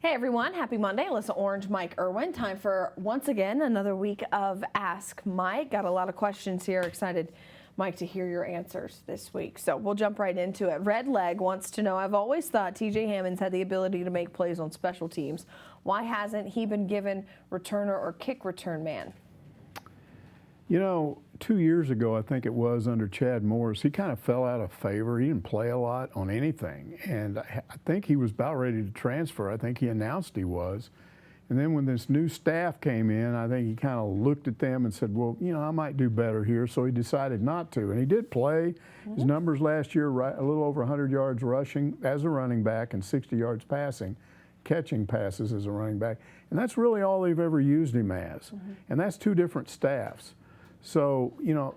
Hey everyone, happy Monday. Alyssa Orange, Mike Irwin. Time for, once again, another week of Ask Mike. Got a lot of questions here. Excited, Mike, to hear your answers this week. So we'll jump right into it. Red Leg wants to know, I've always thought TJ Hammons had the ability to make plays on special teams. Why hasn't he been given returner or kick return man? You know, 2 years ago, I think it was, under Chad Morris, he kind of fell out of favor. He didn't play a lot on anything. And I think he was about ready to transfer. I think he announced he was. And then when this new staff came in, I think he kind of looked at them and said, well, you know, I might do better here. So he decided not to. And he did play. His numbers last year, a little over 100 yards rushing as a running back and 60 yards passing, catching passes as a running back. And that's really all they've ever used him as. And that's two different staffs. So, you know,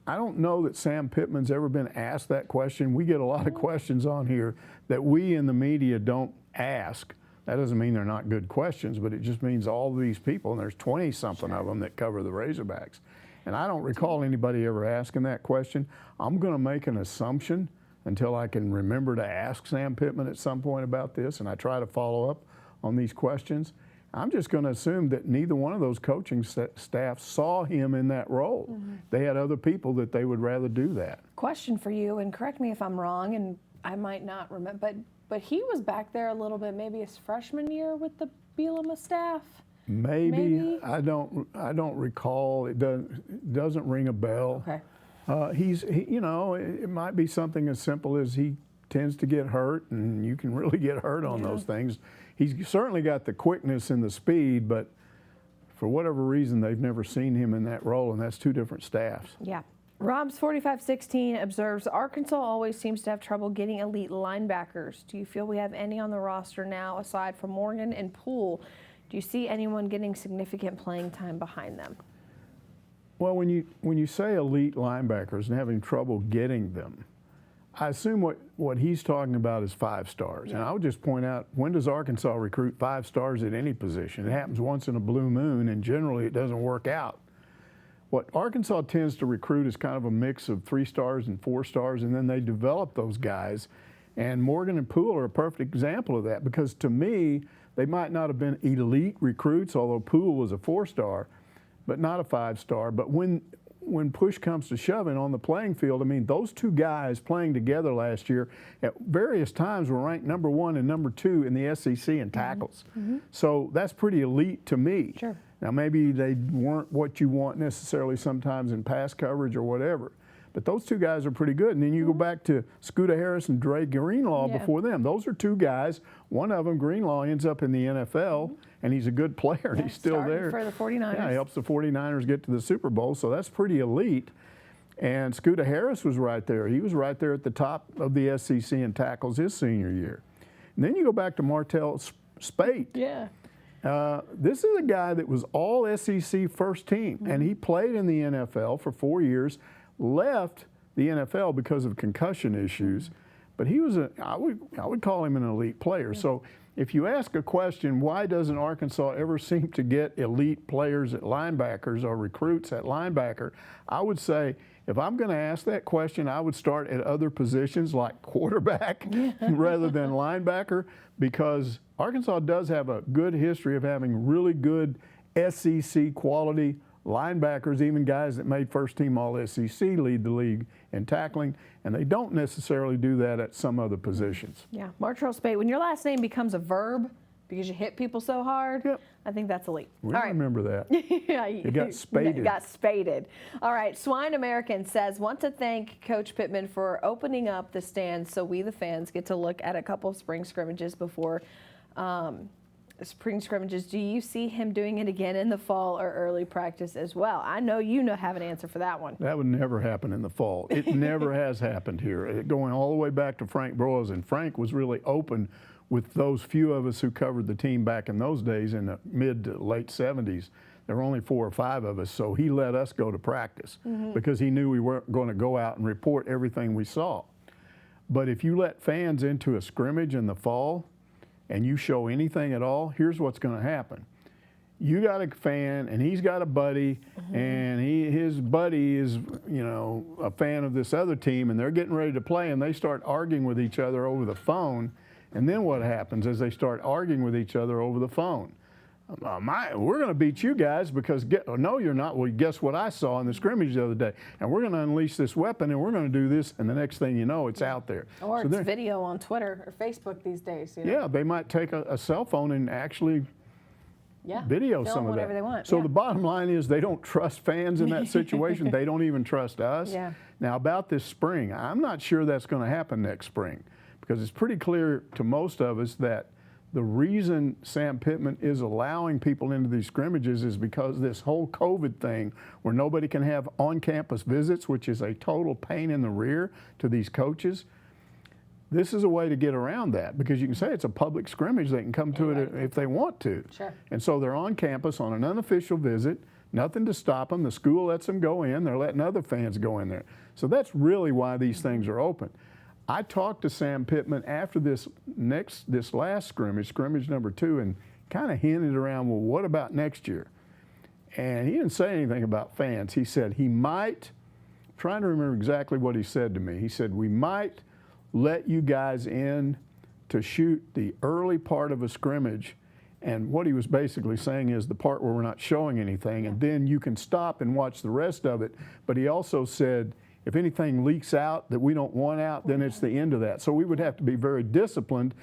I don't know that Sam Pittman's ever been asked that question. We get a lot of questions on here that we in the media don't ask. That doesn't mean they're not good questions, but it just means all these people, and there's 20-something of them that cover the Razorbacks. And I don't recall anybody ever asking that question. I'm going to make an assumption until I can remember to ask Sam Pittman at some point about this, and I try to follow up on these questions. I'm just going to assume that neither one of those coaching staff saw him in that role. They had other people that they would rather do that. Question for you, and correct me if I'm wrong, and I might not remember, but he was back there a little bit, maybe his freshman year with the Bielema staff. Maybe. I don't recall. It doesn't ring a bell. Okay. You know, it might be something as simple as he tends to get hurt, and you can really get hurt on those things. He's certainly got the quickness and the speed, but for whatever reason, they've never seen him in that role, and that's two different staffs. Yeah. Rob's 4516 observes, Arkansas always seems to have trouble getting elite linebackers. Do you feel we have any on the roster now, aside from Morgan and Poole? Do you see anyone getting significant playing time behind them? Well, when you say elite linebackers and having trouble getting them, I assume what he's talking about is 5 stars. And I would just point out, when does Arkansas recruit 5 stars at any position? It happens once in a blue moon, and generally it doesn't work out. What Arkansas tends to recruit is kind of a mix of 3 stars and 4 stars, and then they develop those guys. And Morgan and Poole are a perfect example of that, because to me, they might not have been elite recruits, although Poole was a 4-star, but not a 5-star. But when push comes to shoving on the playing field, I mean, those two guys playing together last year at various times were ranked number 1 and number 2 in the SEC in tackles. So that's pretty elite to me. Sure. Now, maybe they weren't what you want necessarily sometimes in pass coverage or whatever, but those two guys are pretty good. And then you go back to Scooter Harris and Dre Greenlaw before them. Those are two guys. One of them, Greenlaw, ends up in the NFL, and he's a good player. He's still there. For the 49ers. Yeah, he helps the 49ers get to the Super Bowl, so that's pretty elite. And Scooter Harris was right there. He was right there at the top of the SEC in tackles his senior year. And then you go back to Martell Spate. Yeah. This is a guy that was all SEC first team, and he played in the NFL for 4 years, left the NFL because of concussion issues, but he was I would call him an elite player. So if you ask a question, why doesn't Arkansas ever seem to get elite players at linebackers or recruits at linebacker, I would say, if I'm going to ask that question, I would start at other positions like quarterback rather than linebacker, because Arkansas does have a good history of having really good SEC quality linebackers, even guys that made first-team All-SEC lead the league in tackling, and they don't necessarily do that at some other positions. Yeah, Martrell Spate, when your last name becomes a verb because you hit people so hard, I think that's elite. We remember that. Yeah, you got spaded. You got spaded. All right, Swine American says, want to thank Coach Pittman for opening up the stands so we, the fans, get to look at a couple of spring scrimmages before spring scrimmages. Do you see him doing it again in the fall or early practice as well? I know you have an answer for that one. That would never happen in the fall. It never has happened here. Going all the way back to Frank Broyles, and Frank was really open with those few of us who covered the team back in those days in the mid to late 70s. There were only 4 or 5 of us, so he let us go to practice because he knew we weren't going to go out and report everything we saw. But if you let fans into a scrimmage in the fall, and you show anything at all, here's what's going to happen. You got a fan, and he's got a buddy, and his buddy is, you know, a fan of this other team, and they're getting ready to play, and they start arguing with each other over the phone, And then what happens is they start arguing with each other over the phone. We're going to beat you guys because, no, you're not. Well, guess what I saw in the scrimmage the other day? And we're going to unleash this weapon and we're going to do this. And the next thing you know, it's out there. Or it's video on Twitter or Facebook these days. You know? Yeah, they might take a cell phone and actually video some of whatever that. they want. So the bottom line is they don't trust fans in that situation. They don't even trust us. Yeah. Now, about this spring, I'm not sure that's going to happen next spring because it's pretty clear to most of us that the reason Sam Pittman is allowing people into these scrimmages is because this whole COVID thing where nobody can have on-campus visits, which is a total pain in the rear to these coaches. This is a way to get around that because you can say it's a public scrimmage. They can come to it if they want to. Sure. And so they're on campus on an unofficial visit, nothing to stop them. The school lets them go in. They're letting other fans go in there. So that's really why these things are open. I talked to Sam Pittman after this last scrimmage number 2, and kind of hinted around, well, what about next year? And he didn't say anything about fans. He said he might, I'm trying to remember exactly what he said to me. He said, we might let you guys in to shoot the early part of a scrimmage. And what he was basically saying is the part where we're not showing anything, and then you can stop and watch the rest of it. But he also said, if anything leaks out that we don't want out, then it's the end of that. So we would have to be very disciplined.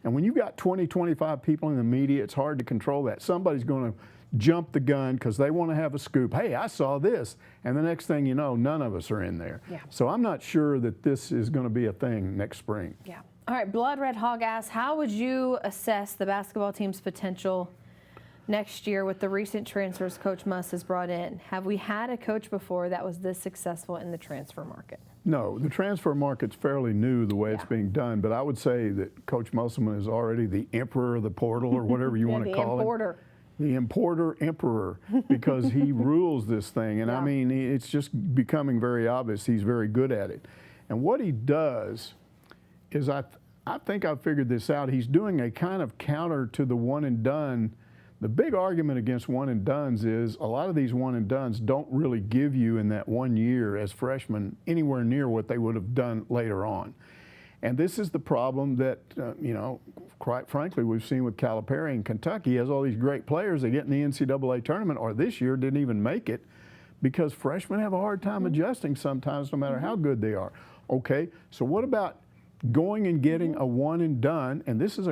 And when you've got 20, 25 people in the media, it's hard to control that. Somebody's going to jump the gun because they want to have a scoop. Hey, I saw this. And the next thing you know, none of us are in there. Yeah. So I'm not sure that this is going to be a thing next spring. Yeah. All right, Blood Red Hog asks, how would you assess the basketball team's potential next year with the recent transfers Coach Muss has brought in? Have we had a coach before that was this successful in the transfer market? No, the transfer market's fairly new the way it's being done, but I would say that Coach Musselman is already the emperor of the portal or whatever you want to call it. The importer emperor, because he rules this thing. And I mean, it's just becoming very obvious he's very good at it. And what he does is, I think I've figured this out, he's doing a kind of counter to the one and done. The big argument against one and dones is a lot of these one and dones don't really give you in that 1 year as freshmen anywhere near what they would have done later on. And this is the problem that, you know, quite frankly, we've seen with Calipari in Kentucky. He has all these great players that get in the NCAA tournament, or this year didn't even make it, because freshmen have a hard time adjusting sometimes no matter how good they are. Okay, so what about going and getting a one and done? And this is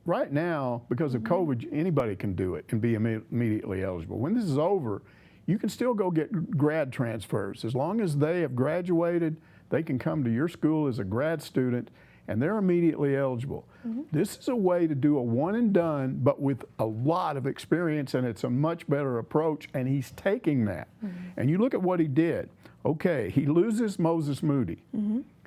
right now, because of COVID, anybody can do it and be immediately eligible. When this is over, you can still go get grad transfers. As long as they have graduated, they can come to your school as a grad student and they're immediately eligible. This is a way to do a one and done, but with a lot of experience, and it's a much better approach, and he's taking that. And you look at what he did. Okay, he loses Moses Moody.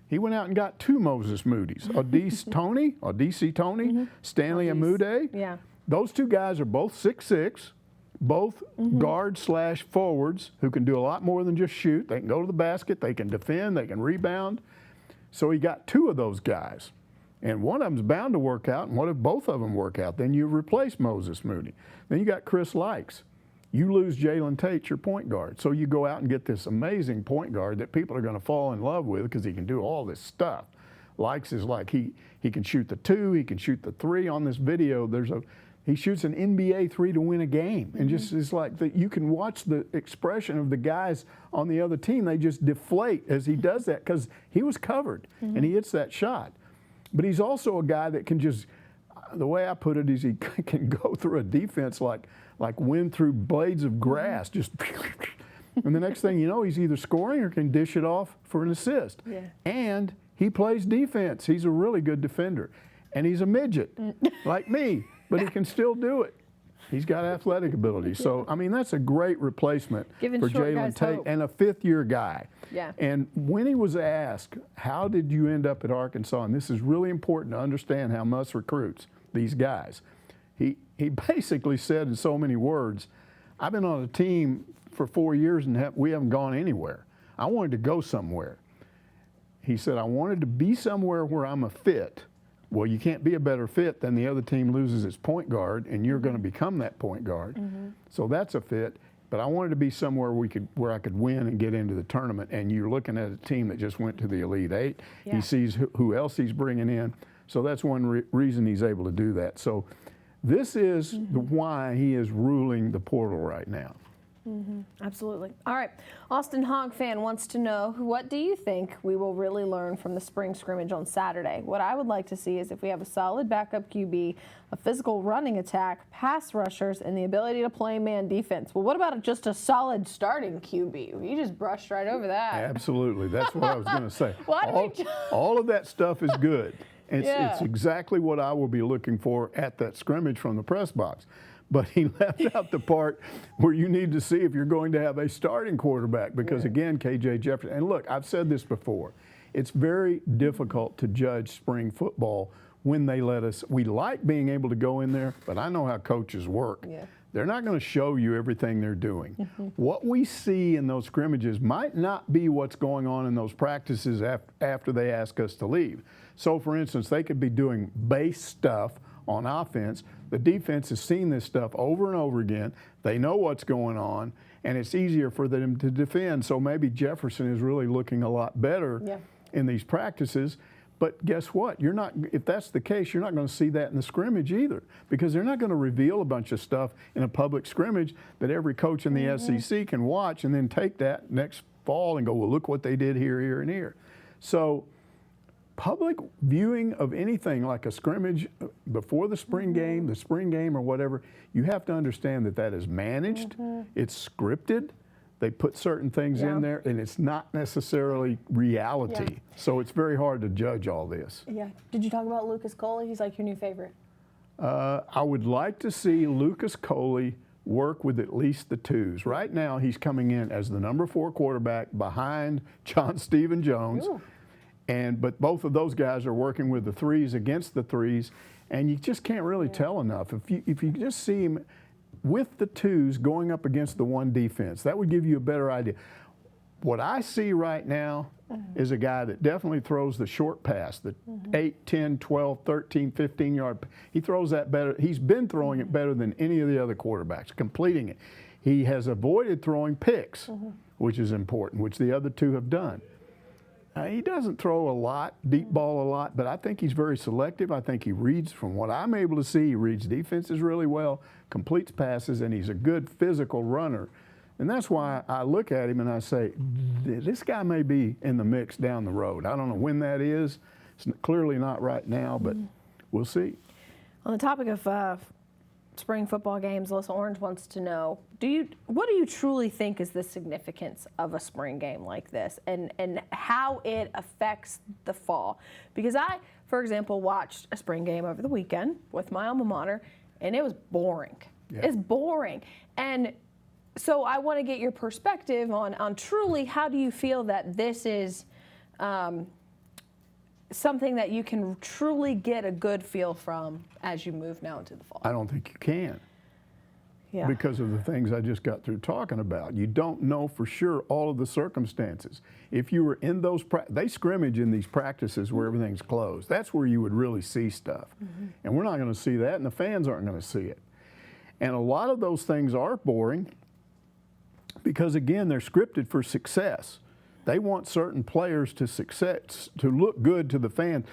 He went out and got 2 Moses Moody's, Odisi Tony, Stanley Amude. Yeah. Those 2 guys are both 6'6", both guard/forwards who can do a lot more than just shoot. They can go to the basket, they can defend, they can rebound. So he got 2 of those guys. And one of them's bound to work out, and what if both of them work out? Then you replace Moses Moody. Then you got Chris Likes. You lose Jalen Tate, your point guard. So you go out and get this amazing point guard that people are going to fall in love with because he can do all this stuff. Likes is like he can shoot the 2, he can shoot the 3. On this video, he shoots an NBA 3 to win a game. And just it's like you can watch the expression of the guys on the other team. They just deflate as he does that because he was covered and he hits that shot. But he's also a guy that can just, the way I put it is he can go through a defense like wind through blades of grass, just and the next thing you know, he's either scoring or can dish it off for an assist. Yeah. And he plays defense. He's a really good defender. And he's a midget, like me, but he can still do it. He's got athletic ability. So, I mean, that's a great replacement for Jalen Tate and a 5th-year guy. Yeah. And when he was asked, how did you end up at Arkansas? And this is really important to understand how Muss recruits these guys. He basically said in so many words, I've been on a team for 4 years and we haven't gone anywhere. I wanted to go somewhere. He said, I wanted to be somewhere where I'm a fit. Well, you can't be a better fit than the other team loses its point guard, and you're going to become that point guard. So that's a fit. But I wanted to be somewhere where I could win and get into the tournament. And you're looking at a team that just went to the Elite 8. Yeah. He sees who else he's bringing in. So that's one reason he's able to do that. So this is why he is ruling the portal right now. Absolutely. All right. Austin Hogg fan wants to know, what do you think we will really learn from the spring scrimmage on Saturday? What I would like to see is if we have a solid backup QB, a physical running attack, pass rushers, and the ability to play man defense. Well, what about just a solid starting QB? You just brushed right over that. Absolutely. That's what I was going to say. Why did all of that stuff is good. It's exactly what I will be looking for at that scrimmage from the press box. But he left out the part where you need to see if you're going to have a starting quarterback because, again, KJ Jefferson. And look, I've said this before. It's very difficult to judge spring football when they let us. We like being able to go in there, but I know how coaches work. Yeah. They're not going to show you everything they're doing. What we see in those scrimmages might not be what's going on in those practices after they ask us to leave. So, for instance, they could be doing base stuff on offense. The defense has seen this stuff over and over again. They know what's going on, and it's easier for them to defend. So maybe Jefferson is really looking a lot better in these practices. But guess what? You're not. If that's the case, you're not going to see that in the scrimmage either, because they're not going to reveal a bunch of stuff in a public scrimmage that every coach in the SEC can watch and then take that next fall and go, well, look what they did here, here, and here. So public viewing of anything like a scrimmage before the spring game or whatever, you have to understand that that is managed, it's scripted, they put certain things in there, and it's not necessarily reality. So it's very hard to judge all this. Yeah. Did you talk about Lucas Coley? He's like your new favorite. I would like to see Lucas Coley work with at least the twos. Right now, he's coming in as the number 4 quarterback behind John Stephen Jones. Ooh. But both of those guys are working with the threes against the threes, and you just can't really tell enough. If you just see him with the twos going up against the 1 defense, that would give you a better idea. What I see right now is a guy that definitely throws the short pass, the 8, 10, 12, 13, 15-yard. He throws that better. He's been throwing it better than any of the other quarterbacks, completing it. He has avoided throwing picks, which is important, which the other 2 have done. He doesn't throw a lot, deep ball a lot, but I think he's very selective. I think he reads, from what I'm able to see, he reads defenses really well, completes passes, and he's a good physical runner. And that's why I look at him and I say, this guy may be in the mix down the road. I don't know when that is. It's clearly not right now, but we'll see. On the topic of spring football games, Alyssa Orange wants to know, what do you truly think is the significance of a spring game like this and how it affects the fall? Because I, for example, watched a spring game over the weekend with my alma mater, and it was boring. Yeah. It's boring. And so I want to get your perspective on truly how do you feel that this is something that you can truly get a good feel from as you move now into the fall? I don't think you can. Yeah. Because of the things I just got through talking about. You don't know for sure all of the circumstances. If you were in those, they scrimmage in these practices where everything's closed. That's where you would really see stuff. And we're not going to see that, and the fans aren't going to see it. And a lot of those things are boring because, again, they're scripted for success. They want certain players to look good to the fans.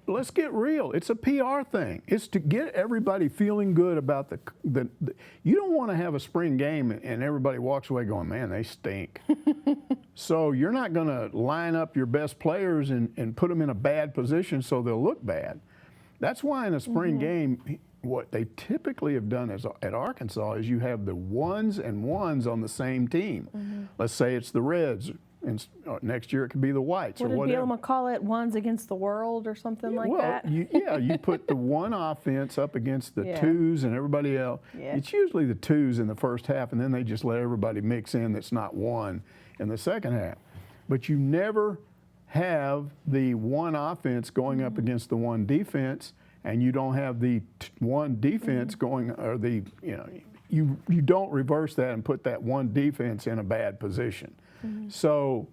Let's get real. It's a PR thing. It's to get everybody feeling good about the you don't want to have a spring game and everybody walks away going, man, they stink. So you're not going to line up your best players and put them in a bad position so they'll look bad. That's why in a spring game, what they typically have done at Arkansas is you have the 1s and 1s on the same team. Let's say it's the Reds. And next year it could be the Whites or whatever. What did Bielema call it? 1s against the world or something like that? You put the 1 offense up against the 2s and everybody else. Yeah. It's usually the 2s in the first half, and then they just let everybody mix in that's not 1 in the second half. But you never have the 1 offense going up against the 1 defense, and you don't have the 1 defense going, or you don't reverse that and put that 1 defense in a bad position. So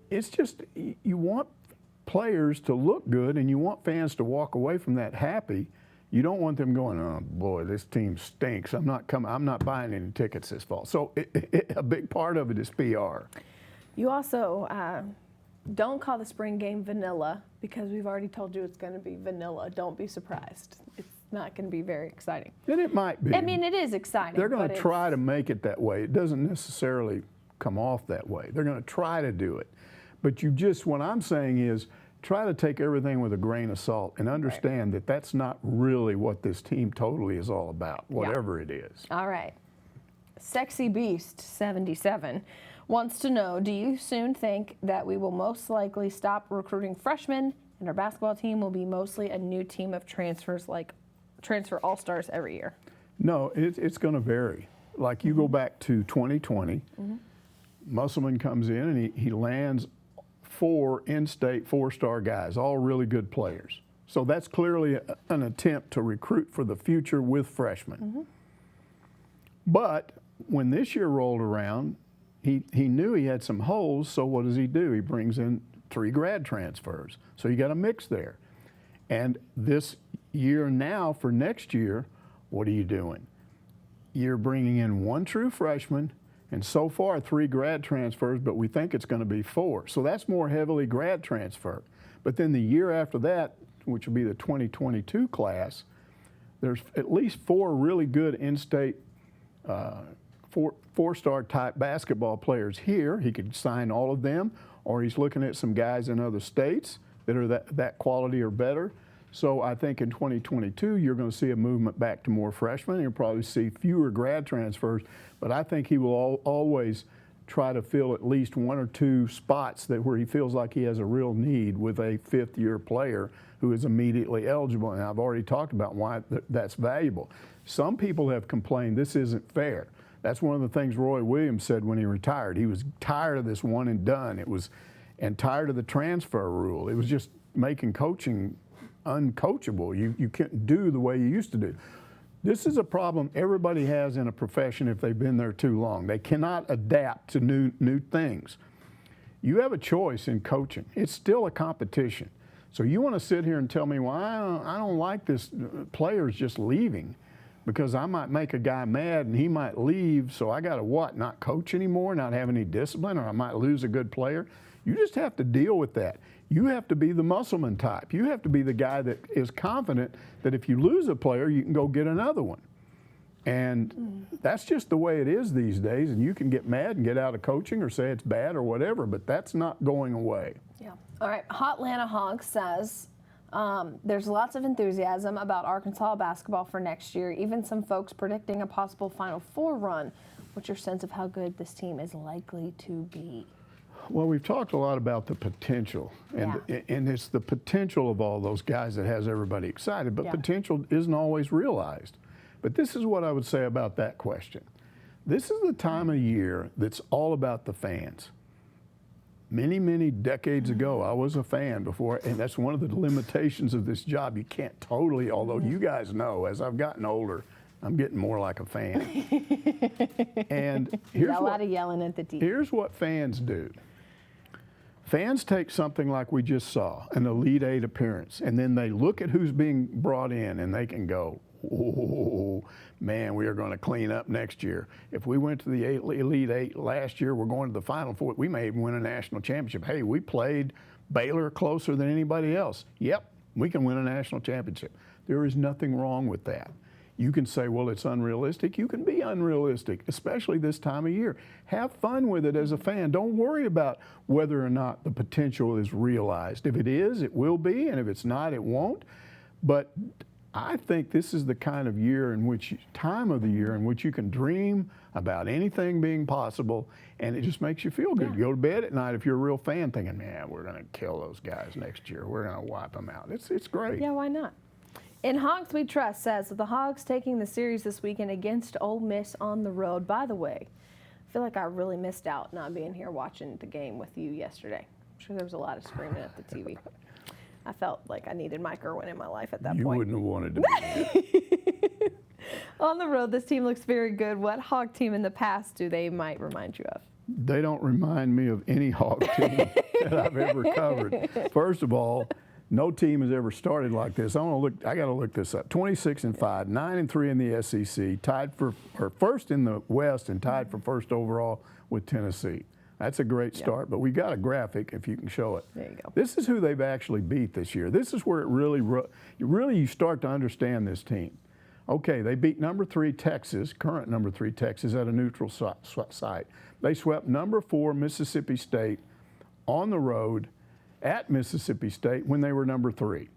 it's just, you want players to look good and you want fans to walk away from that happy. You don't want them going, oh boy, this team stinks. I'm not buying any tickets this fall. So a big part of it is PR. You also don't call the spring game vanilla because we've already told you it's going to be vanilla. Don't be surprised. It's not going to be very exciting. And it might be. I mean, it is exciting. They're going to try to make it that way. It doesn't necessarily come off that way. They're going to try to do it. But what I'm saying is try to take everything with a grain of salt and understand that that's not really what this team totally is all about, whatever it is. All right. Sexy Beast 77 wants to know, do you soon think that we will most likely stop recruiting freshmen and our basketball team will be mostly a new team of transfers like transfer all-stars every year? No, it's going to vary. Like you go back to 2020, Musselman comes in and he lands 4 in-state 4-star guys, all really good players. So that's clearly an attempt to recruit for the future with freshmen. But when this year rolled around, he knew he had some holes, so what does he do? He brings in 3 grad transfers. So you got a mix there. And this year now, for next year, what are you doing? You're bringing in 1 true freshman, and so far 3 grad transfers, but we think it's going to be 4. So that's more heavily grad transfer. But then the year after that, which will be the 2022 class, there's at least 4 really good in-state 4-star type basketball players here. He could sign all of them, or he's looking at some guys in other states that are that quality or better. So I think in 2022, you're going to see a movement back to more freshmen. You'll probably see fewer grad transfers, but I think he will always try to fill at least 1 or 2 spots where he feels like he has a real need with a 5th-year player who is immediately eligible. And I've already talked about why that's valuable. Some people have complained this isn't fair. That's one of the things Roy Williams said when he retired. He was tired of this one and done. And tired of the transfer rule. It was just making coaching uncoachable. You can't do the way you used to do. This is a problem everybody has in a profession if they've been there too long. They cannot adapt to new things. You have a choice in coaching. It's still a competition. So you want to sit here and tell me, well, I don't like this player's just leaving because I might make a guy mad and he might leave, so I got to what, not coach anymore, not have any discipline, or I might lose a good player? You just have to deal with that. You have to be the Musselman type. You have to be the guy that is confident that if you lose a player, you can go get another one. And that's just the way it is these days. And you can get mad and get out of coaching or say it's bad or whatever, but that's not going away. Yeah. All right. Hotlanta Hog says there's lots of enthusiasm about Arkansas basketball for next year, even some folks predicting a possible Final Four run. What's your sense of how good this team is likely to be? Well, we've talked a lot about the potential, and it's the potential of all those guys that has everybody excited, but potential isn't always realized. But this is what I would say about that question. This is the time of year that's all about the fans. Many, many decades ago, I was a fan before, and that's one of the limitations of this job. You can't totally, although you guys know, as I've gotten older, I'm getting more like a fan. And here's a lot of yelling at the TV. Here's what fans do. Fans take something like we just saw, an Elite 8 appearance, and then they look at who's being brought in and they can go, oh, man, we are going to clean up next year. If we went to the Elite 8 last year, we're going to the Final Four. We may even win a national championship. Hey, we played Baylor closer than anybody else. Yep, we can win a national championship. There is nothing wrong with that. You can say, well, it's unrealistic. You can be unrealistic, especially this time of year. Have fun with it as a fan. Don't worry about whether or not the potential is realized. If it is, it will be, and if it's not, it won't. But I think this is the kind of year in which, time of the year in which you can dream about anything being possible, and it just makes you feel good. You go to bed at night if you're a real fan thinking, man, we're going to kill those guys next year. We're going to wipe them out. It's great. Yeah, why not? In Hogs We Trust says the Hogs taking the series this weekend against Ole Miss on the road. By the way, I feel like I really missed out not being here watching the game with you yesterday. I'm sure there was a lot of screaming at the TV. I felt like I needed Mike Irwin in my life at that point. You wouldn't have wanted to be here. On the road, this team looks very good. What Hog team in the past do they might remind you of? They don't remind me of any Hog team that I've ever covered. First of all, no team has ever started like this. I got to look this up. 26-5, 9-3 in the SEC, tied for first in the West and tied for first overall with Tennessee. That's a great Yeah. start, but we got a graphic if you can show it. There you go. This is who they've actually beat this year. This is where it really you start to understand this team. Okay, they beat number 3 Texas, current number 3 Texas, at a neutral site. They swept number 4 Mississippi State on the road at Mississippi State when they were number 3.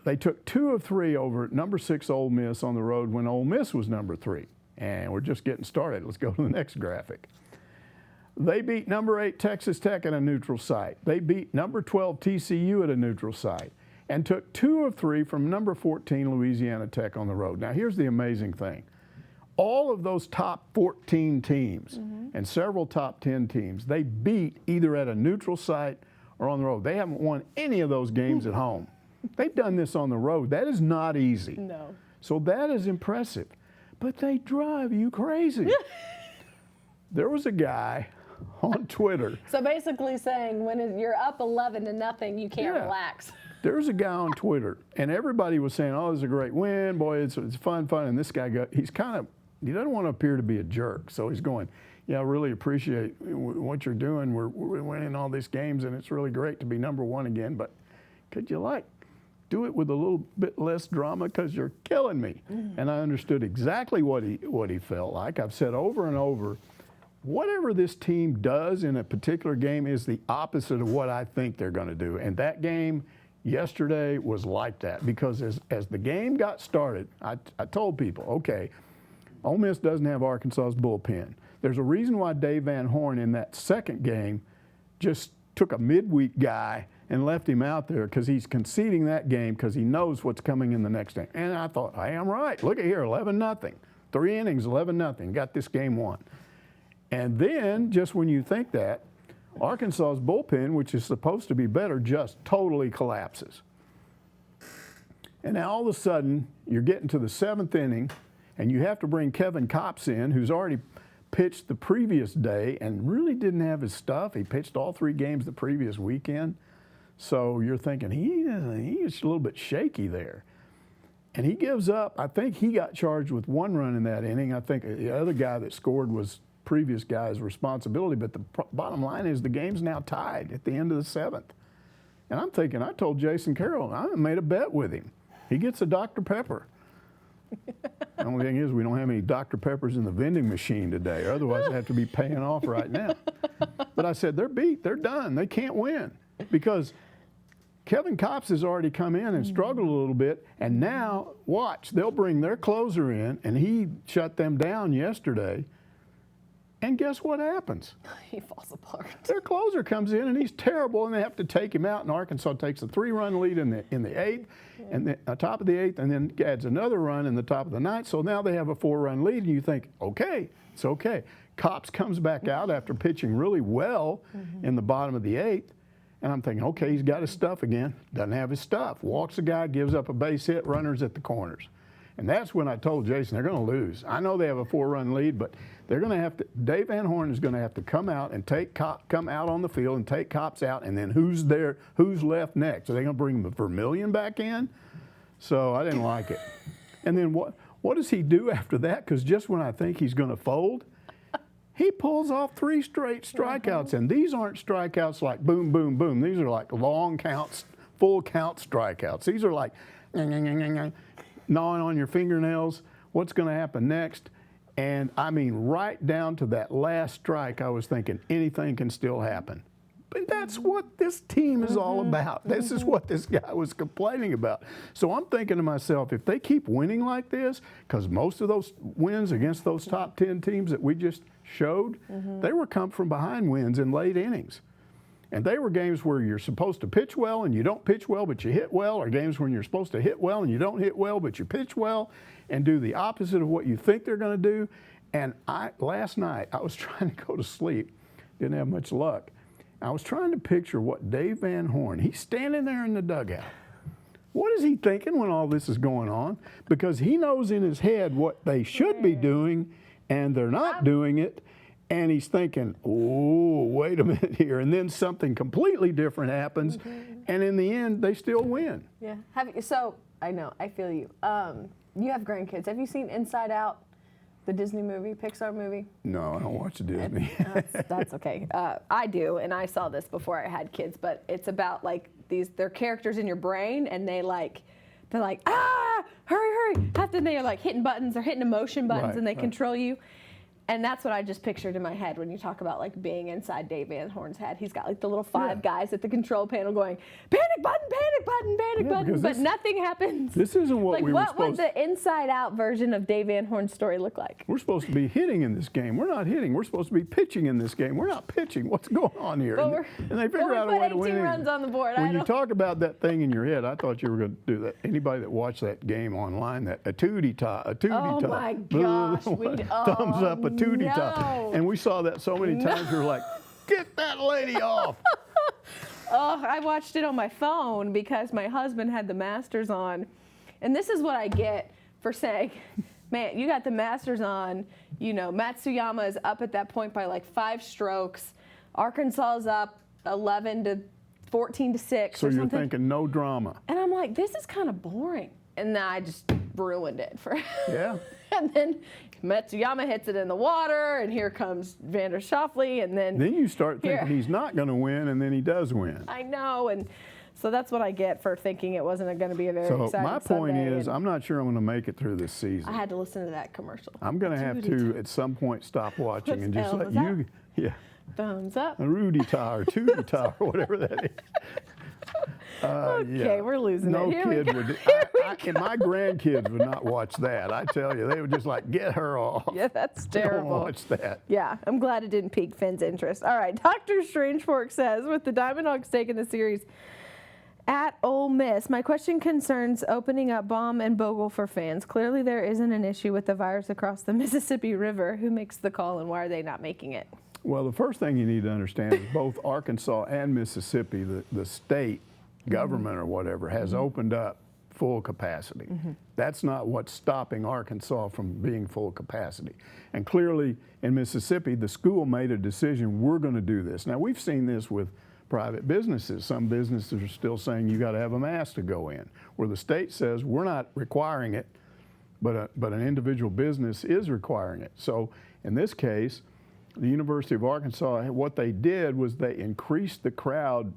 They took 2 of 3 over number 6 Ole Miss on the road when Ole Miss was number 3. And we're just getting started. Let's go to the next graphic. They beat number 8 Texas Tech at a neutral site. They beat number 12 TCU at a neutral site and took 2 of 3 from number 14 Louisiana Tech on the road. Now here's the amazing thing. All of those top 14 teams and several top 10 teams, they beat either at a neutral site or on the road. They haven't won any of those games at home. They've done this on the road. That is not easy. No. So that is impressive. But they drive you crazy. There was a guy on Twitter. So basically saying when you're up 11-0, you can't relax. There was a guy on Twitter, and everybody was saying, oh, this is a great win. Boy, it's fun. And this guy, he doesn't want to appear to be a jerk. So he's going, yeah, I really appreciate what you're doing. We're winning all these games, and it's really great to be number 1 again. But could you, do it with a little bit less drama because you're killing me? And I understood exactly what he felt like. I've said over and over, whatever this team does in a particular game is the opposite of what I think they're going to do. And that game yesterday was like that because as the game got started, I told people, okay, Ole Miss doesn't have Arkansas's bullpen. There's a reason why Dave Van Horn in that second game just took a midweek guy and left him out there because he's conceding that game because he knows what's coming in the next game. And I thought, hey, I'm right. Look at here, 11-0. 3 innings, 11-0. Got this game won. And then, just when you think that, Arkansas's bullpen, which is supposed to be better, just totally collapses. And now all of a sudden, you're getting to the 7th inning, and you have to bring Kevin Kopps in, who's already pitched the previous day and really didn't have his stuff. He pitched all 3 games the previous weekend. So you're thinking, he's a little bit shaky there. And he gives up. I think he got charged with 1 run in that inning. I think the other guy that scored was previous guy's responsibility. But the bottom line is the game's now tied at the end of the 7th. And I'm thinking, I told Jason Carroll, I made a bet with him. He gets a Dr. Pepper. The only thing is we don't have any Dr. Peppers in the vending machine today, or otherwise I have to be paying off right now. But I said, they're beat. They're done. They can't win because Kevin Kopps has already come in and struggled a little bit, and now, watch, they'll bring their closer in, and he shut them down yesterday, and guess what happens? He falls apart. Their closer comes in, and he's terrible, and they have to take him out, and Arkansas takes a 3-run lead in the 8th, and then on top of the 8th, and then adds another run in the top of the 9th, so now they have a 4-run lead, and you think, okay, it's okay. Kopps comes back out after pitching really well in the bottom of the 8th, and I'm thinking, okay, he's got his stuff again. Doesn't have his stuff. Walks the guy, gives up a base hit, runners at the corners. And that's when I told Jason they're going to lose. I know they have a 4-run lead, but they're going to have to, Dave Van Horn is going to have to come out and come out on the field and take Kopps out, and then who's left next? Are they going to bring Vermillion back in? So I didn't like it. And then what does he do after that? Because just when I think he's going to fold, he pulls off 3 straight strikeouts, and these aren't strikeouts like boom, boom, boom. These are like long counts, full count strikeouts. These are like gnawing on your fingernails. What's going to happen next? And I mean, right down to that last strike, I was thinking anything can still happen. But that's what this team is all about. This is what this guy was complaining about. So I'm thinking to myself, if they keep winning like this, because most of those wins against those top 10 teams that we just showed, they were come from behind wins in late innings. And they were games where you're supposed to pitch well and you don't pitch well, but you hit well, or games when you're supposed to hit well and you don't hit well, but you pitch well and do the opposite of what you think they're going to do. And last night, I was trying to go to sleep, didn't have much luck. I was trying to picture what Dave Van Horn, he's standing there in the dugout. What is he thinking when all this is going on? Because he knows in his head what they should be doing, and they're not doing it. And he's thinking, oh, wait a minute here. And then something completely different happens. And in the end, they still win. Yeah. So, I know, I feel you. You have grandkids. Have you seen Inside Out? The Disney movie, Pixar movie? No, I don't watch Disney. That's okay. I do, and I saw this before I had kids, but it's about like they're characters in your brain, and they're like, hurry, after they're like hitting buttons, they're hitting emotion buttons, Right, and they right. control you. And that's what I just pictured in my head when you talk about like being inside Dave Van Horn's head. He's got like the little five guys at the control panel going, panic button, because but nothing happens. This isn't what like we were what would supposed the inside out version of Dave Van Horn's story look like? We're supposed to be hitting in this game. We're not hitting. We're supposed to be pitching in this game. We're not pitching. What's going on here? But And they figure out a way to win. 18 runs on the board. When you talk about that thing in your head, I thought you were going to do that. Anybody that watched that game online, that a tootie top, Oh my gosh. thumbs up, a tootie top. no. And we saw that so many times. We were like, get that lady off. Oh, I watched it on my phone because my husband had the Masters on. And this is what I get for saying, man, you got the Masters on. You know, Matsuyama is up at that point by like 5 strokes. Arkansas is up 11 to 14 to 6 So or you're something. thinking no drama. And I'm like, this is kind of boring. And then I just ruined it for Yeah. And then Matsuyama hits it in the water, and here comes Vander Schauffele, and then Then you start thinking Here. he's not going to win, and then he does win. I know, and so that's what I get for thinking it wasn't going to be a very So exciting my point Sunday, is, and I'm not sure I'm going to make it through this season. I had to listen to that commercial. I'm going to have to, at some point, stop watching and just What's let L, you, yeah, Thumbs up. a Rudy tie or Tootie tie or whatever that is. Okay, we're losing no it. Here we kid go. would. And my grandkids would not watch that. I tell you, they would just like get her off. Yeah, that's They don't terrible. watch that. Yeah, I'm glad it didn't pique Finn's interest. All right, Dr. Strangefork says, with the Diamond Hogs taking the series at Ole Miss, my question concerns opening up Baum and Bogle for fans. Clearly there isn't an issue with the virus across the Mississippi River. Who makes the call, and why are they not making it? Well, the first thing you need to understand is both Arkansas and Mississippi, the state government or whatever, has opened up full capacity. That's not what's stopping Arkansas from being full capacity. And clearly in Mississippi, the school made a decision, we're going to do this. Now, we've seen this with private businesses. Some businesses are still saying you got to have a mask to go in, where the state says we're not requiring it, but an individual business is requiring it. So in this case, the University of Arkansas, what they did was they increased the crowd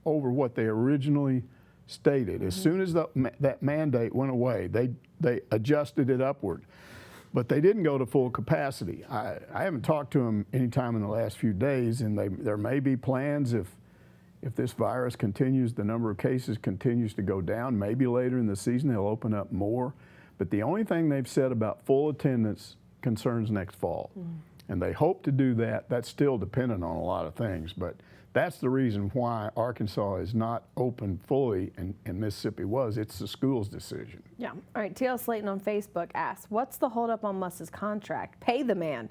over what they originally stated. As soon as that mandate went away, they adjusted it upward. But they didn't go to full capacity. I haven't talked to them any time in the last few days, and there may be plans if this virus continues, the number of cases continues to go down, maybe later in the season they'll open up more. But the only thing they've said about full attendance concerns next fall. And they hope to do that. That's still dependent on a lot of things, but that's the reason why Arkansas is not open fully and Mississippi was. It's the school's decision. Yeah. All right, T.L. Slayton on Facebook asks, what's the holdup on Muss's contract? Pay the man.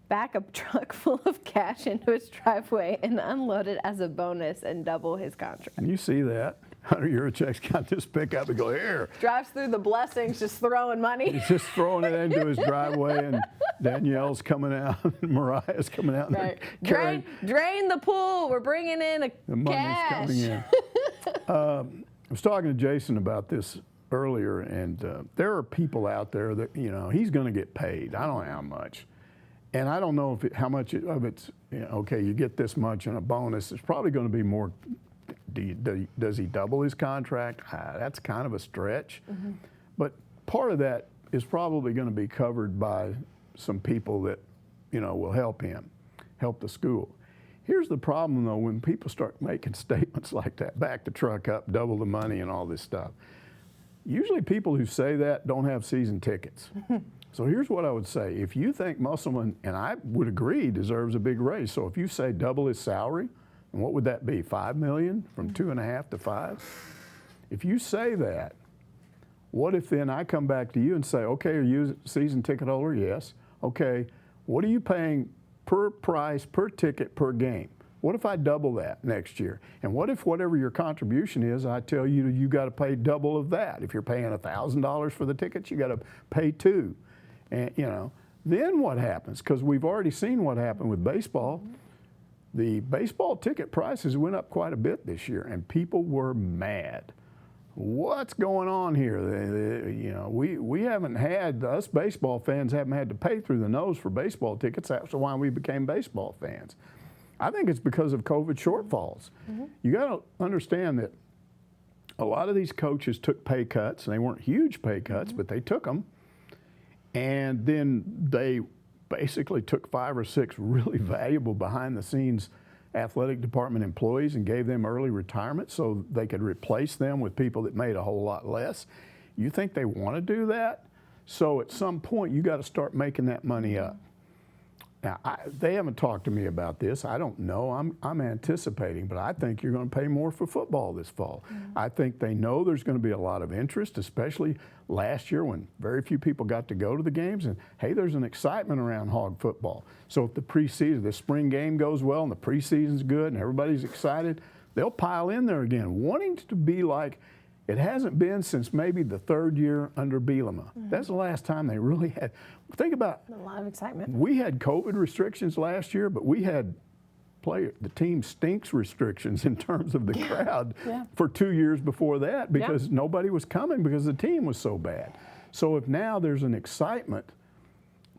Back a truck full of cash into his driveway and unload it as a bonus and double his contract. And you see that. $100 checks got this pickup and go, here. Drives through the blessings, just throwing money. He's just throwing it into his driveway, and Danielle's coming out, and Mariah's coming out. Right. And carrying, Drain the pool. We're bringing in the money's cash. coming in. I was talking to Jason about this earlier, and there are people out there that, he's going to get paid. I don't know how much. And I don't know how much of it's, okay, you get this much in a bonus. It's probably going to be more. Does he double his contract? That's kind of a stretch. But part of that is probably going to be covered by some people that, will help him, help the school. Here's the problem, though, when people start making statements like that, back the truck up, double the money, and all this stuff. Usually people who say that don't have season tickets. So here's what I would say. If you think Musselman, and I would agree, deserves a big raise, so if you say double his salary, and what would that be, $5 million from 2.5 to 5? If you say that, what if then I come back to you and say, okay, are you a season ticket holder? Yes. Okay, what are you paying per price, per ticket, per game? What if I double that next year? And what if whatever your contribution is, I tell you, you got to pay double of that. If you're paying $1,000 for the tickets, you got to pay $2,000. And then what happens? Because we've already seen what happened with baseball. The baseball ticket prices went up quite a bit this year, and people were mad. What's going on here? We us baseball fans haven't had to pay through the nose for baseball tickets. That's why we became baseball fans. I think it's because of COVID shortfalls. You got to understand that a lot of these coaches took pay cuts, and they weren't huge pay cuts, but they took them. And then they basically took 5 or 6 really valuable behind-the-scenes athletic department employees and gave them early retirement so they could replace them with people that made a whole lot less. You think they want to do that? So at some point, you got to start making that money up. Now, they haven't talked to me about this. I don't know. I'm anticipating, but I think you're going to pay more for football this fall. I think they know there's going to be a lot of interest, especially last year when very few people got to go to the games. And, hey, there's an excitement around hog football. So if the spring game goes well and the preseason's good and everybody's excited, they'll pile in there again, wanting to be like it hasn't been since maybe the 3rd year under Bielema. That's the last time they really had. Think about A lot of excitement. we had COVID restrictions last year, but we had the team stinks restrictions in terms of the crowd for 2 years before that because nobody was coming because the team was so bad. So if now there's an excitement,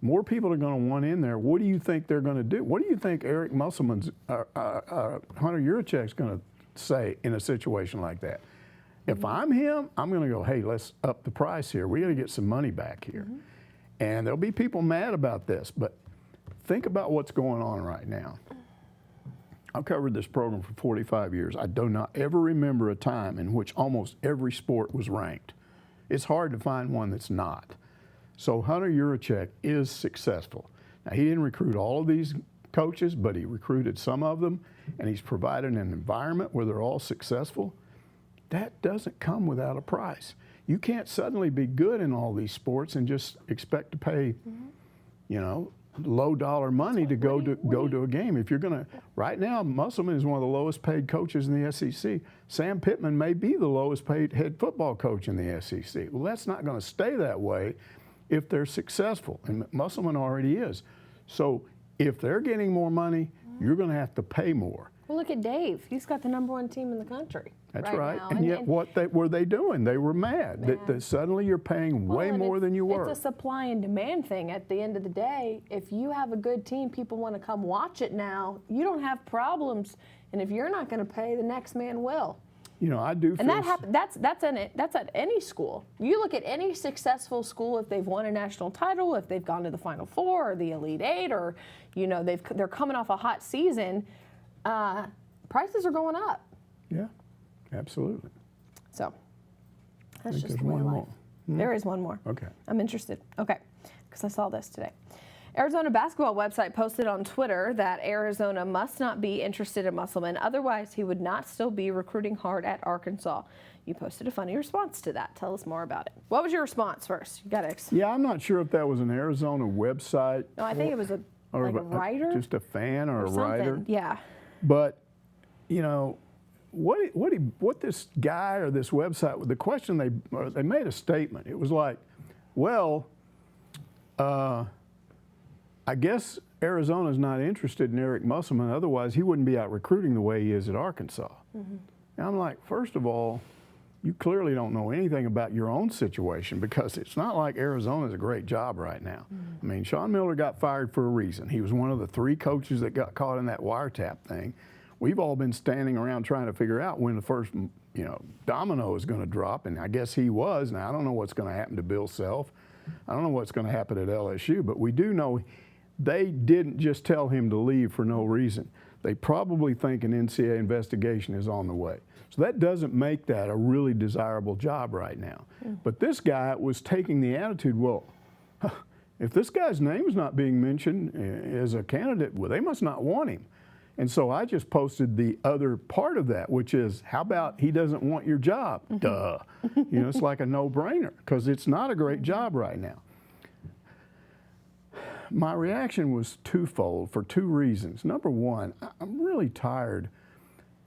more people are going to want in there. What do you think they're going to do? What do you think Eric Musselman's, Hunter Yurachek's going to say in a situation like that? If I'm him, I'm going to go, hey, let's up the price here. We got to get some money back here. And there'll be people mad about this, but think about what's going on right now. I've covered this program for 45 years. I do not ever remember a time in which almost every sport was ranked. It's hard to find one that's not. So Hunter Yurachek is successful. Now, he didn't recruit all of these coaches, but he recruited some of them, and he's provided an environment where they're all successful. That doesn't come without a price. You can't suddenly be good in all these sports and just expect to pay, you know, low dollar money to go to a game. If you're going to, right now, Musselman is one of the lowest paid coaches in the SEC. Sam Pittman may be the lowest paid head football coach in the SEC. Well, that's not going to stay that way if they're successful, and Musselman already is. So if they're getting more money, you're going to have to pay more. Well, look at Dave. He's got the #1 team in the country. That's right. Now. And yet what were they doing? They were mad that suddenly you're paying way more than you were. It's a supply and demand thing at the end of the day. If you have a good team, people want to come watch it now. You don't have problems. And if you're not going to pay, the next man will. You know, I do feel... And that's at any school. You look at any successful school, if they've won a national title, if they've gone to the Final Four or the Elite Eight, or, you know, they're coming off a hot season, prices are going up. Yeah. Absolutely. So that's just there's the way one of more. life. There is one more. Okay. I'm interested. Okay, because I saw this today. Arizona basketball website posted on Twitter that Arizona must not be interested in Musselman, otherwise he would not still be recruiting hard at Arkansas. You posted a funny response to that. Tell us more about it. What was your response first? You got to. Yeah, I'm not sure if that was an Arizona website. No, I think it was a writer, just a fan or a something. writer. Yeah. But you know. What this guy or this website, the question they made a statement. It was like, well, I guess Arizona's not interested in Eric Musselman, otherwise he wouldn't be out recruiting the way he is at Arkansas. And I'm like, first of all, you clearly don't know anything about your own situation, because it's not like Arizona's a great job right now. I mean, Sean Miller got fired for a reason. He was one of the 3 coaches that got caught in that wiretap thing. We've all been standing around trying to figure out when the first, you know, domino is going to drop, and I guess he was. Now, I don't know what's going to happen to Bill Self. I don't know what's going to happen at LSU, but we do know they didn't just tell him to leave for no reason. They probably think an NCAA investigation is on the way. So that doesn't make that a really desirable job right now. But this guy was taking the attitude, well, if this guy's name is not being mentioned as a candidate, well, they must not want him. And so I just posted the other part of that, which is, how about he doesn't want your job? Duh. You know, it's like a no-brainer, because it's not a great job right now. My reaction was twofold for 2 reasons. Number one, I'm really tired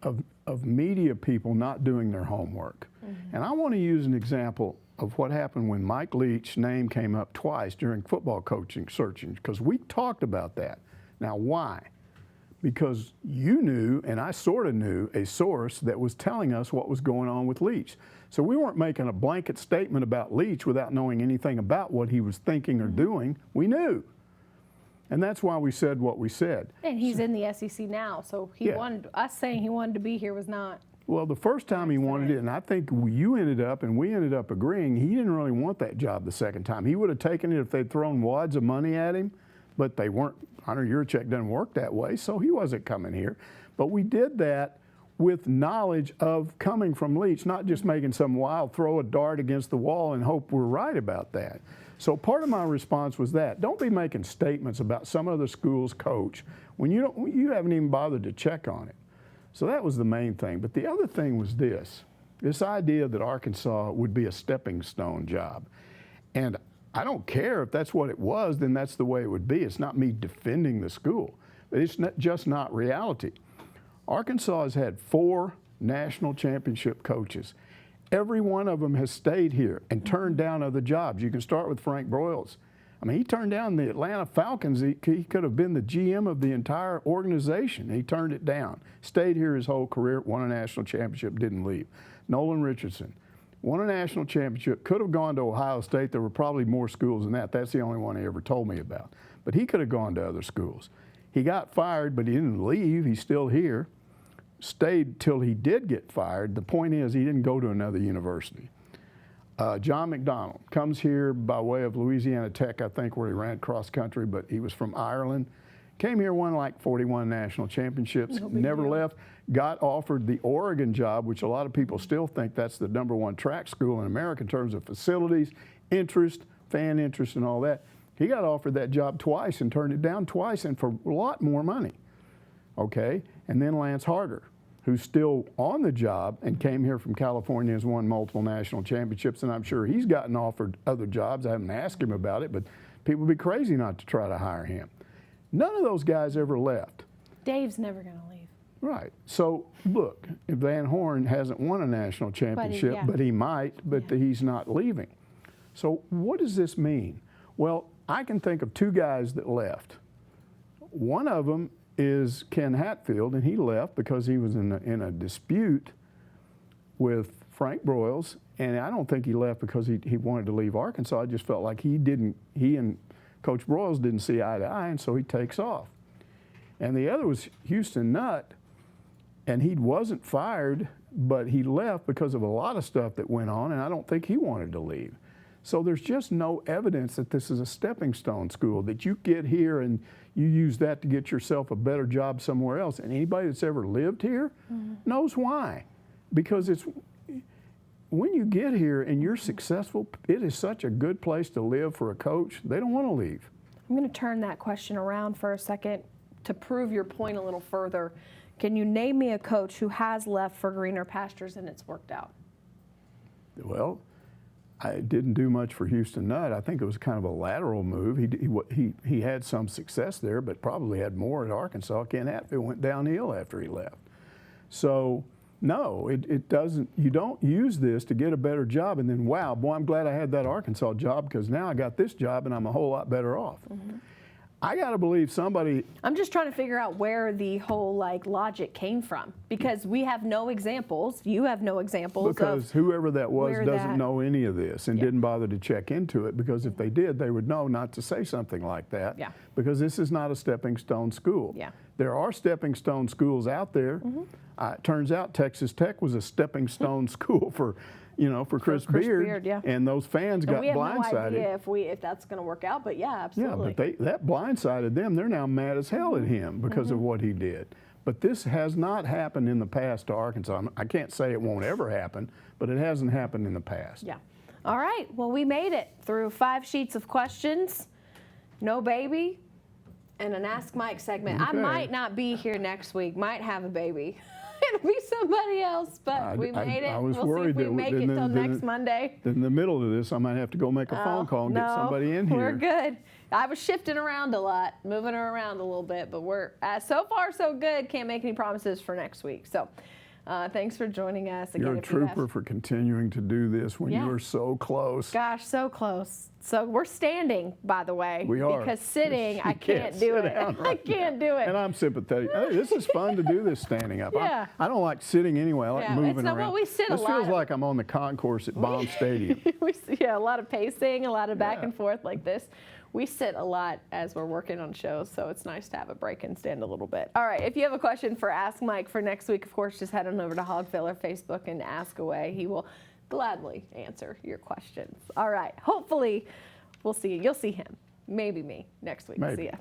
of media people not doing their homework. And I want to use an example of what happened when Mike Leach's name came up twice during football coaching searching, because we talked about that. Now, why? Because you knew, and I sort of knew, a source that was telling us what was going on with Leach. So we weren't making a blanket statement about Leach without knowing anything about what he was thinking or doing. We knew. And that's why we said what we said. And he's in the SEC now, so he wanted, us saying he wanted to be here was not. Well, the first time he wanted it, and I think you ended up and we ended up agreeing, he didn't really want that job the second time. He would have taken it if they'd thrown wads of money at him, but they weren't. Hunter Yurachek doesn't work that way, so he wasn't coming here. But we did that with knowledge of coming from Leach, not just making some wild throw a dart against the wall and hope we're right about that. So part of my response was that. Don't be making statements about some other school's coach when you haven't even bothered to check on it. So that was the main thing. But the other thing was this idea that Arkansas would be a stepping stone job. And I don't care if that's what it was, then that's the way it would be. It's not me defending the school, but it's just not reality. Arkansas has had 4 national championship coaches. Every one of them has stayed here and turned down other jobs. You can start with Frank Broyles. I mean, he turned down the Atlanta Falcons. He could have been the GM of the entire organization. He turned it down. Stayed here his whole career, won a national championship, didn't leave. Nolan Richardson won a national championship, could have gone to Ohio State. There were probably more schools than that. That's the only one he ever told me about. But he could have gone to other schools. He got fired, but he didn't leave. He's still here. Stayed till he did get fired. The point is he didn't go to another university. John McDonald comes here by way of Louisiana Tech, I think, where he ran cross country, but he was from Ireland. Came here, won like 41 national championships, never left, got offered the Oregon job, which a lot of people still think that's the #1 track school in America in terms of facilities, interest, fan interest, and all that. He got offered that job twice and turned it down twice and for a lot more money. Okay, and then Lance Harder, who's still on the job and came here from California, has won multiple national championships, and I'm sure he's gotten offered other jobs. I haven't asked him about it, but people would be crazy not to try to hire him. None of those guys ever left. Dave's never going to leave. Right. So, look, Van Horn hasn't won a national championship, but he might, but he's not leaving. So what does this mean? Well, I can think of 2 guys that left. One of them is Ken Hatfield, and he left because he was in a dispute with Frank Broyles, and I don't think he left because he wanted to leave Arkansas. I just felt like he and Coach Broyles didn't see eye to eye, and so he takes off. And the other was Houston Nutt, and he wasn't fired, but he left because of a lot of stuff that went on, and I don't think he wanted to leave. So there's just no evidence that this is a stepping stone school, that you get here and you use that to get yourself a better job somewhere else. And anybody that's ever lived here knows why. Because it's when you get here and you're successful, it is such a good place to live for a coach. They don't want to leave. I'm going to turn that question around for a second to prove your point a little further. Can you name me a coach who has left for greener pastures and it's worked out? Well, I didn't do much for Houston Nutt. I think it was kind of a lateral move. He had some success there, but probably had more at Arkansas. Ken Hatfield went downhill after he left. So, no, it doesn't. You don't use this to get a better job and then, wow, boy, I'm glad I had that Arkansas job because now I got this job and I'm a whole lot better off. I got to believe somebody. I'm just trying to figure out where the whole logic came from because we have no examples. You have no examples. Because whoever that was doesn't know any of this and didn't bother to check into it, because if they did, they would know not to say something like that. Yeah. Because this is not a stepping stone school. Yeah. There are stepping stone schools out there. It turns out Texas Tech was a stepping stone school for Chris Beard, and those fans got blindsided. We have no idea if that's going to work out, but yeah, absolutely. Yeah, but that blindsided them. They're now mad as hell at him because of what he did. But this has not happened in the past to Arkansas. I can't say it won't ever happen, but it hasn't happened in the past. Yeah. All right. Well, we made it through 5 sheets of questions, no baby, and an Ask Mike segment. Okay. I might not be here next week. Might have a baby. It'll be somebody else, but we made it. I was we'll worried see if we make it till next Monday. In the middle of this, I might have to go make a phone call and get somebody in here. We're good. I was shifting around a lot, moving her around a little bit, but we're so far so good. Can't make any promises for next week. So thanks for joining us again. You're a trooper for continuing to do this when you were so close. Gosh, so close. So we're standing, by the way. We are. Because sitting, I You can't do sit it. down I right can't now. do it. And I'm sympathetic. Hey, this is fun to do this standing up. Yeah. I don't like sitting anyway. I like Yeah, moving it's not around. what we sit a this lot feels of- like I'm on the concourse at Baum Stadium. Yeah, a lot of pacing, a lot of back Yeah. and forth like this. We sit a lot as we're working on shows, so it's nice to have a break and stand a little bit. All right, if you have a question for Ask Mike for next week, of course, just head on over to Hogfiller Facebook and ask away. He will gladly answer your questions. All right, hopefully we'll see you. You'll see him, maybe me, next week. Maybe. See ya.